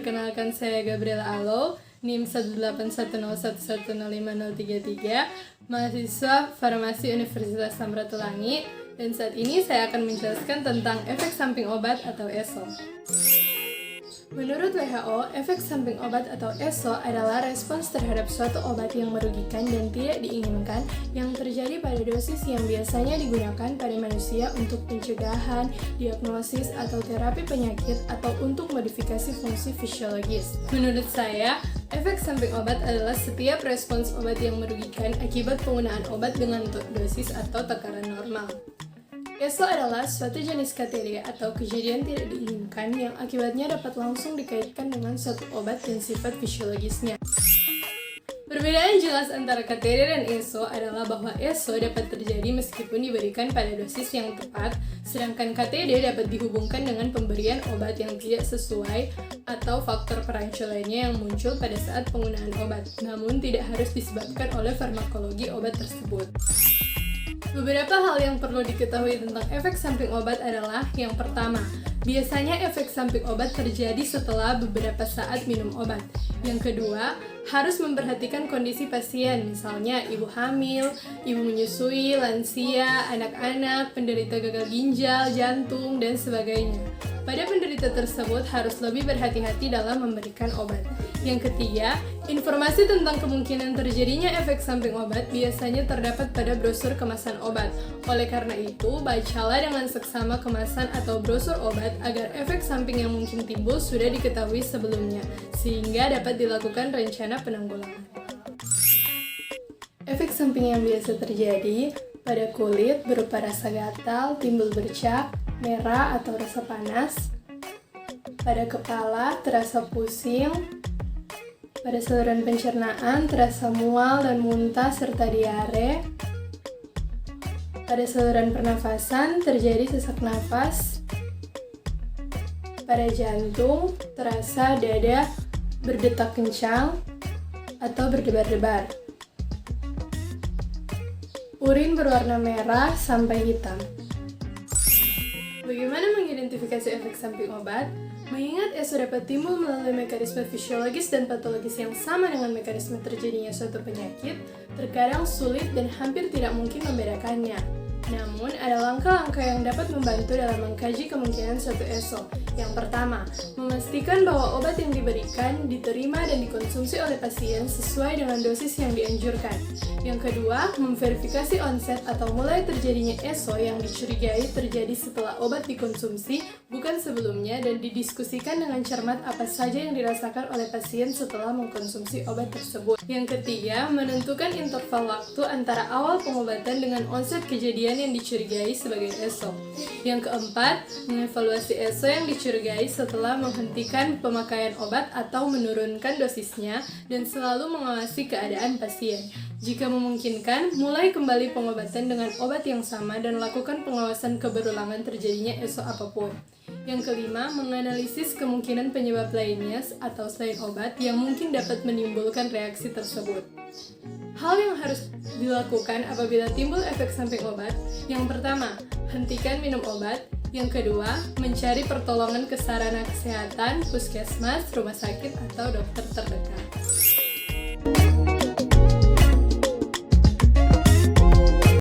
Perkenalkan, saya Gabriela Alo, NIM 18101105033, mahasiswa Farmasi Universitas Samratulangi, dan saat ini saya akan menjelaskan tentang efek samping obat atau ESO. Menurut WHO, efek samping obat atau ESO adalah respons terhadap suatu obat yang merugikan dan tidak diinginkan yang terjadi pada dosis yang biasanya digunakan pada manusia untuk pencegahan, diagnosis, atau terapi penyakit atau untuk modifikasi fungsi fisiologis. Menurut saya, efek samping obat adalah setiap respons obat yang merugikan akibat penggunaan obat dengan dosis atau takaran normal. ESO adalah suatu jenis KTD atau kejadian tidak diinginkan yang akibatnya dapat langsung dikaitkan dengan suatu obat dan sifat fisiologisnya. Perbedaan jelas antara KTD dan ESO adalah bahwa ESO dapat terjadi meskipun diberikan pada dosis yang tepat, sedangkan KTD dapat dihubungkan dengan pemberian obat yang tidak sesuai atau faktor perancur lainnya yang muncul pada saat penggunaan obat, namun tidak harus disebabkan oleh farmakologi obat tersebut. Beberapa hal yang perlu diketahui tentang efek samping obat adalah yang pertama, biasanya efek samping obat terjadi setelah beberapa saat minum obat. Yang kedua, harus memperhatikan kondisi pasien, misalnya ibu hamil, ibu menyusui, lansia, anak-anak, penderita gagal ginjal, jantung, dan sebagainya. Pada penderita tersebut harus lebih berhati-hati dalam memberikan obat. Yang ketiga, informasi tentang kemungkinan terjadinya efek samping obat biasanya terdapat pada brosur kemasan obat. Oleh karena itu, bacalah dengan seksama kemasan atau brosur obat agar efek samping yang mungkin timbul sudah diketahui sebelumnya, sehingga dapat dilakukan rencana penanggulangan. Efek samping yang biasa terjadi pada kulit berupa rasa gatal, timbul bercak, merah atau rasa panas, pada kepala terasa pusing, pada saluran pencernaan terasa mual dan muntah serta diare, pada saluran pernafasan terjadi sesak nafas, pada jantung terasa dada berdetak kencang atau berdebar-debar, urin berwarna merah sampai hitam. Bagaimana mengidentifikasi efek samping obat? Mengingat ESO dapat timbul melalui mekanisme fisiologis dan patologis yang sama dengan mekanisme terjadinya suatu penyakit, terkadang sulit dan hampir tidak mungkin membedakannya. Namun, ada langkah-langkah yang dapat membantu dalam mengkaji kemungkinan suatu ESO. Yang pertama, memastikan bahwa obat yang diberikan, diterima dan dikonsumsi oleh pasien sesuai dengan dosis yang dianjurkan. Yang kedua, memverifikasi onset atau mulai terjadinya ESO yang dicurigai terjadi setelah obat dikonsumsi, bukan sebelumnya, dan didiskusikan dengan cermat apa saja yang dirasakan oleh pasien setelah mengkonsumsi obat tersebut. Yang ketiga, menentukan interval waktu antara awal pengobatan dengan onset kejadian yang dicurigai sebagai ESO. Yang keempat, mengevaluasi ESO yang dicurigai setelah menghentikan pemakaian obat atau menurunkan dosisnya dan selalu mengawasi keadaan pasien. Jika memungkinkan, mulai kembali pengobatan dengan obat yang sama dan lakukan pengawasan keberulangan terjadinya ESO apapun. Yang kelima, menganalisis kemungkinan penyebab lainnya atau selain obat yang mungkin dapat menimbulkan reaksi tersebut. Hal yang harus dilakukan apabila timbul efek samping obat, yang pertama, hentikan minum obat. Yang kedua, mencari pertolongan ke sarana kesehatan, puskesmas, rumah sakit, atau dokter terdekat.